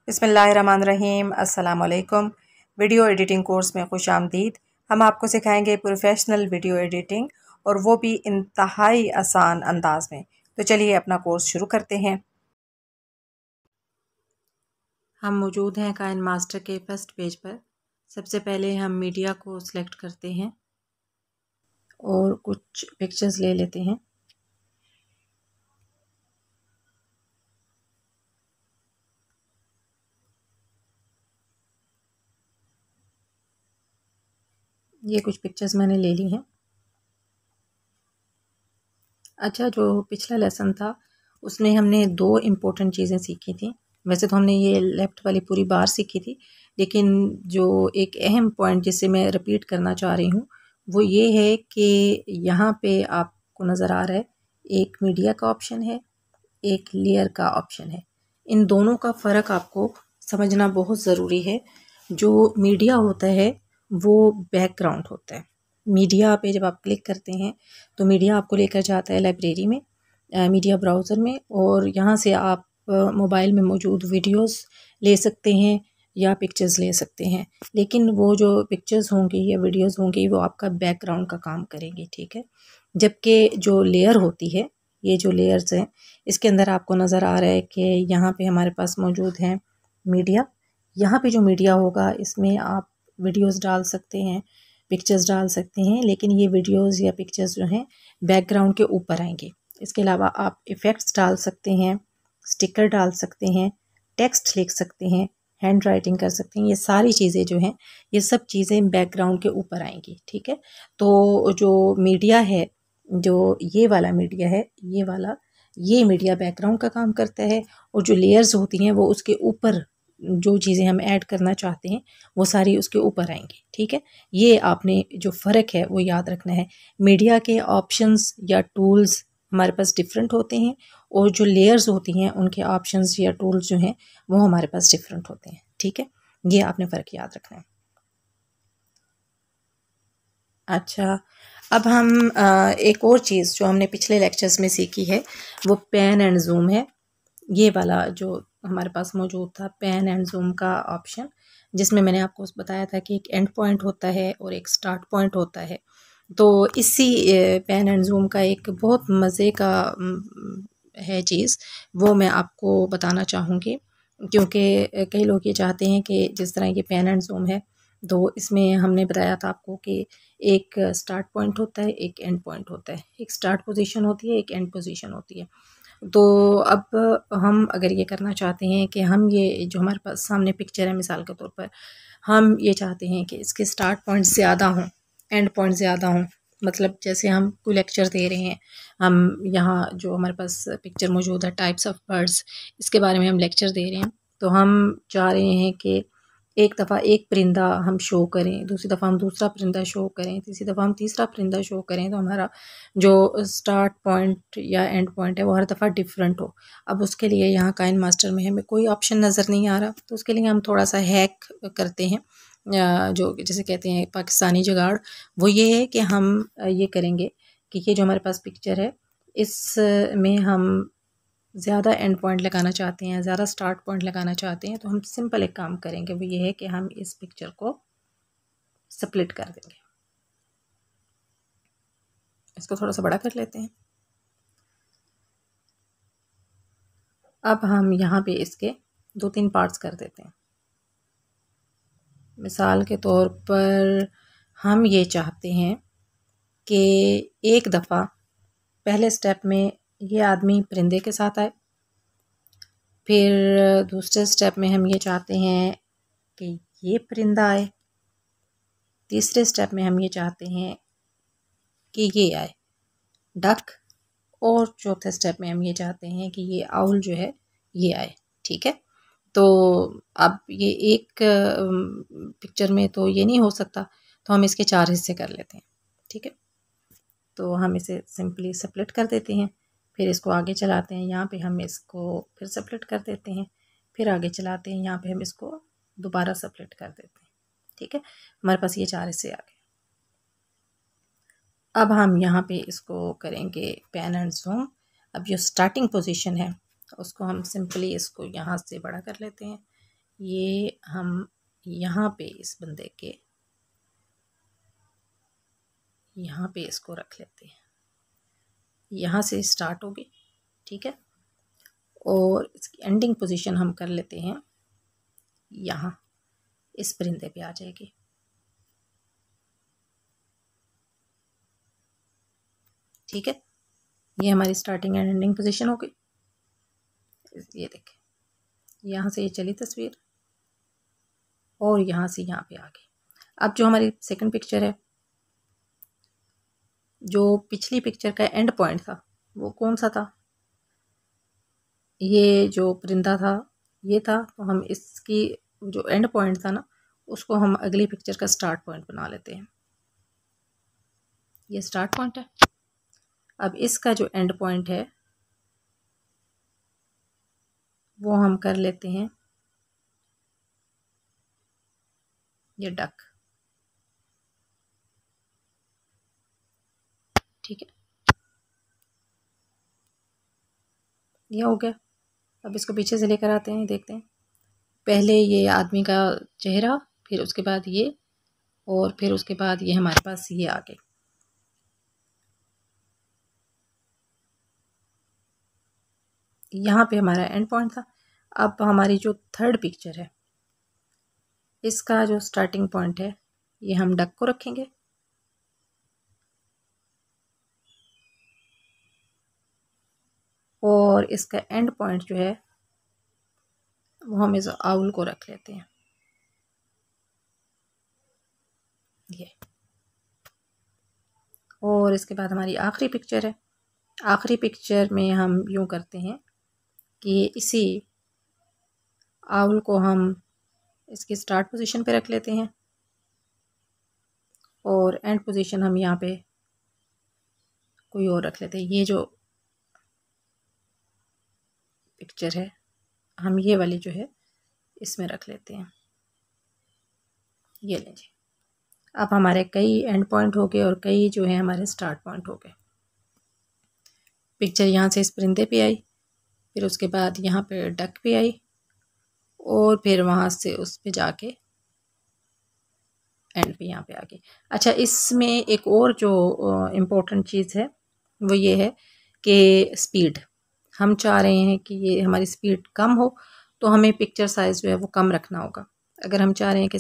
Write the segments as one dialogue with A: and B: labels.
A: बिस्मिल्लाहिर्रहमानिर्रहीम। अस्सलाम वालेकुम। वीडियो एडिटिंग कोर्स में खुश आमदीद। हम आपको सिखाएंगे प्रोफेशनल वीडियो एडिटिंग और वो भी इंतहाई आसान अंदाज में। तो चलिए अपना कोर्स शुरू करते हैं। हम मौजूद हैं काइन मास्टर के फर्स्ट पेज पर। सबसे पहले हम मीडिया को सिलेक्ट करते हैं और कुछ पिक्चर्स ले लेते हैं। ये कुछ पिक्चर्स मैंने ले ली हैं। अच्छा, जो पिछला लेसन था उसमें हमने दो इम्पोर्टेंट चीज़ें सीखी थी। वैसे तो हमने ये लेफ़्ट वाली पूरी बार सीखी थी, लेकिन जो एक अहम पॉइंट जिसे मैं रिपीट करना चाह रही हूँ वो ये है कि यहाँ पे आपको नज़र आ रहा है एक मीडिया का ऑप्शन है, एक लेयर का ऑप्शन है। इन दोनों का फ़र्क आपको समझना बहुत ज़रूरी है। जो मीडिया होता है वो बैकग्राउंड होता है। मीडिया पे जब आप क्लिक करते हैं तो मीडिया आपको लेकर जाता है लाइब्रेरी में, मीडिया ब्राउज़र में, और यहाँ से आप मोबाइल में मौजूद वीडियोस ले सकते हैं या पिक्चर्स ले सकते हैं। लेकिन वो जो पिक्चर्स होंगी या वीडियोस होंगी वो आपका बैकग्राउंड का काम करेंगी, ठीक है। जबकि जो लेयर होती है, ये जो लेयर्स हैं, इसके अंदर आपको नज़र आ रहा है कि यहाँ पे हमारे पास मौजूद है मीडिया। यहाँ पे जो मीडिया होगा इसमें आप वीडियोस डाल सकते हैं, पिक्चर्स डाल सकते हैं, लेकिन ये वीडियोस या पिक्चर्स जो हैं बैकग्राउंड के ऊपर आएंगे। इसके अलावा आप इफ़ेक्ट्स डाल सकते हैं, स्टिकर डाल सकते हैं, टेक्स्ट लिख सकते हैं, हैंड राइटिंग कर सकते हैं। ये सारी चीज़ें जो हैं ये सब चीज़ें बैकग्राउंड के ऊपर आएंगी, ठीक है। तो जो मीडिया है, जो ये वाला मीडिया है, ये मीडिया बैकग्राउंड का काम करता है, और जो लेयर्स होती हैं वो उसके ऊपर जो चीज़ें हम ऐड करना चाहते हैं वो सारी उसके ऊपर आएंगी, ठीक है। ये आपने जो फ़र्क है वो याद रखना है। मीडिया के ऑप्शंस या टूल्स हमारे पास डिफरेंट होते हैं, और जो लेयर्स होती हैं उनके ऑप्शंस या टूल्स जो हैं वो हमारे पास डिफरेंट होते हैं, ठीक है। ये आपने फ़र्क याद रखना है। अच्छा, अब हम एक और चीज़ जो हमने पिछले लेक्चर्स में सीखी है वो पैन एंड जूम है। ये वाला जो हमारे पास मौजूद था पैन एंड जूम का ऑप्शन, जिसमें मैंने आपको बताया था कि एक एंड पॉइंट होता है और एक स्टार्ट पॉइंट होता है। तो इसी पैन एंड जूम का एक बहुत मज़े का है चीज़, वो मैं आपको बताना चाहूँगी, क्योंकि कई लोग ये चाहते हैं कि जिस तरह ये पैन एंड जूम है तो इसमें हमने बताया था आपको कि एक स्टार्ट पॉइंट होता है, एक एंड पॉइंट होता है, एक स्टार्ट पोजीशन होती है, एक एंड पोजीशन होती है। तो अब हम अगर ये करना चाहते हैं कि हम ये जो हमारे पास सामने पिक्चर है, मिसाल के तौर पर हम ये चाहते हैं कि इसके स्टार्ट पॉइंट ज़्यादा हों, एंड पॉइंट ज़्यादा हों। मतलब जैसे हम कोई लेक्चर दे रहे हैं, हम यहाँ जो हमारे पास पिक्चर मौजूद है टाइप्स ऑफ बर्ड्स, इसके बारे में हम लेक्चर दे रहे हैं, तो हम चाह रहे हैं कि एक दफ़ा एक परिंदा हम शो करें, दूसरी दफ़ा हम दूसरा परिंदा शो करें, तीसरी दफ़ा हम तीसरा परिंदा शो करें, तो हमारा जो स्टार्ट पॉइंट या एंड पॉइंट है वो हर दफ़ा डिफरेंट हो। अब उसके लिए यहाँ काइन मास्टर में हमें कोई ऑप्शन नज़र नहीं आ रहा, तो उसके लिए हम थोड़ा सा हैक करते हैं, जो जैसे कहते हैं पाकिस्तानी जुगाड़। वो ये है कि हम ये करेंगे कि ये जो हमारे पास पिक्चर है इसमें हम ज़्यादा एंड पॉइंट लगाना चाहते हैं, ज़्यादा स्टार्ट पॉइंट लगाना चाहते हैं, तो हम सिंपल एक काम करेंगे, वो ये है कि हम इस पिक्चर को स्प्लिट कर देंगे। इसको थोड़ा सा बड़ा कर लेते हैं। अब हम यहाँ पे इसके 2-3 पार्ट्स कर देते हैं। मिसाल के तौर पर हम ये चाहते हैं कि एक दफ़ा पहले स्टेप में ये आदमी परिंदे के साथ आए, फिर दूसरे स्टेप में हम ये चाहते हैं कि ये परिंदा आए, तीसरे स्टेप में हम ये चाहते हैं कि ये आए डक, और चौथे स्टेप में हम ये चाहते हैं कि ये आउल जो है ये आए, ठीक है। तो अब ये एक पिक्चर में तो ये नहीं हो सकता, तो हम इसके 4 हिस्से कर लेते हैं, ठीक है। तो हम इसे सिंपली स्प्लिट कर देते हैं, फिर इसको आगे चलाते हैं, यहाँ पे हम इसको फिर स्प्लिट कर देते हैं, फिर आगे चलाते हैं, यहाँ पे हम इसको दोबारा स्प्लिट कर देते हैं, ठीक है। हमारे पास ये 4 हिस्से आ गए। अब हम यहाँ पे इसको करेंगे पैन एंड जूम। अब जो स्टार्टिंग पोजीशन है उसको हम सिंपली इसको यहाँ से बड़ा कर लेते हैं, ये हम यहाँ पे इस बंदे के यहाँ पे इसको रख लेते हैं, यहाँ से स्टार्ट होगी, ठीक है। और इसकी एंडिंग पोजीशन हम कर लेते हैं यहाँ, इस परिंदे पे आ जाएगी, ठीक है। ये हमारी स्टार्टिंग एंड एंडिंग पोजीशन हो गई। ये देखें, यहाँ से ये चली तस्वीर और यहाँ से यहाँ पे आ गई। अब जो हमारी सेकंड पिक्चर है, जो पिछली पिक्चर का एंड पॉइंट था वो कौन सा था, ये जो परिंदा था ये था, तो हम इसकी जो एंड पॉइंट था ना उसको हम अगली पिक्चर का स्टार्ट पॉइंट बना लेते हैं। ये स्टार्ट पॉइंट है। अब इसका जो एंड पॉइंट है वो हम कर लेते हैं ये डक, ठीक है। ये हो गया। अब इसको पीछे से लेकर आते हैं, देखते हैं। पहले ये आदमी का चेहरा, फिर उसके बाद ये, और फिर उसके बाद ये हमारे पास ये आ गए। यहाँ पे हमारा एंड पॉइंट था। अब हमारी जो थर्ड पिक्चर है इसका जो स्टार्टिंग पॉइंट है ये हम डक को रखेंगे, और इसका एंड पॉइंट जो है वो हम इस आउल को रख लेते हैं, ये। और इसके बाद हमारी आखिरी पिक्चर है। आखिरी पिक्चर में हम यूँ करते हैं कि इसी आउल को हम इसकी स्टार्ट पोजीशन पे रख लेते हैं और एंड पोजीशन हम यहाँ पे कोई और रख लेते हैं। ये जो पिक्चर है हम ये वाली जो है इसमें रख लेते हैं, ये लीजिए। अब हमारे कई एंड पॉइंट हो गए और कई जो है हमारे स्टार्ट पॉइंट हो गए। पिक्चर यहाँ से इस परिंदे पे आई, फिर उसके बाद यहाँ पे डक पे आई, और फिर वहाँ से उस पे जाके एंड पे यहाँ पे आ गई। अच्छा, इसमें एक और जो इम्पोर्टेंट चीज़ है वो ये है कि स्पीड, हम चाह रहे हैं कि ये हमारी स्पीड कम हो तो हमें पिक्चर साइज़ जो है वो कम रखना होगा। अगर हम चाह रहे हैं कि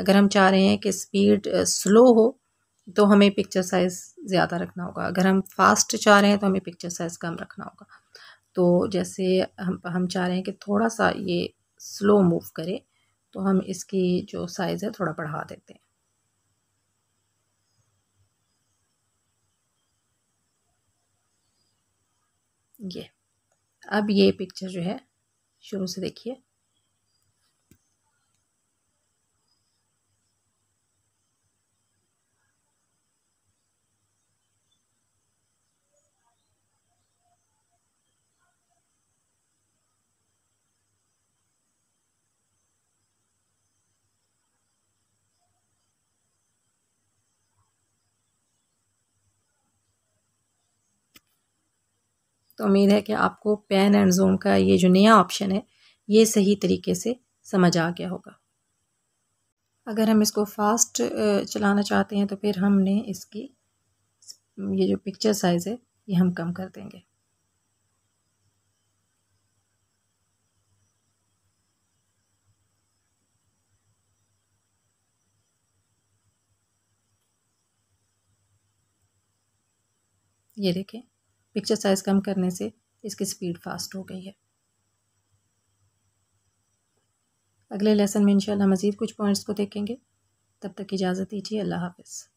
A: अगर हम चाह रहे हैं कि स्पीड स्लो हो तो हमें पिक्चर साइज़ ज़्यादा रखना होगा। अगर हम फास्ट चाह रहे हैं तो हमें पिक्चर साइज़ कम रखना होगा। तो जैसे हम चाह रहे हैं कि थोड़ा सा ये स्लो मूव करे तो हम इसकी जो साइज़ है थोड़ा बढ़ा देते हैं, ये। अब ये पिक्चर जो है शुरू से देखिए, तो उम्मीद है कि आपको पैन एंड जूम का ये जो नया ऑप्शन है ये सही तरीके से समझ आ गया होगा। अगर हम इसको फास्ट चलाना चाहते हैं तो फिर हमने इसकी ये जो पिक्चर साइज़ है ये हम कम कर देंगे। ये देखें, पिक्चर साइज़ कम करने से इसकी स्पीड फास्ट हो गई है। अगले लेसन में इंशाल्लाह मज़ीद कुछ पॉइंट्स को देखेंगे। तब तक इजाज़त दीजिए। अल्लाह हाफ़िज़।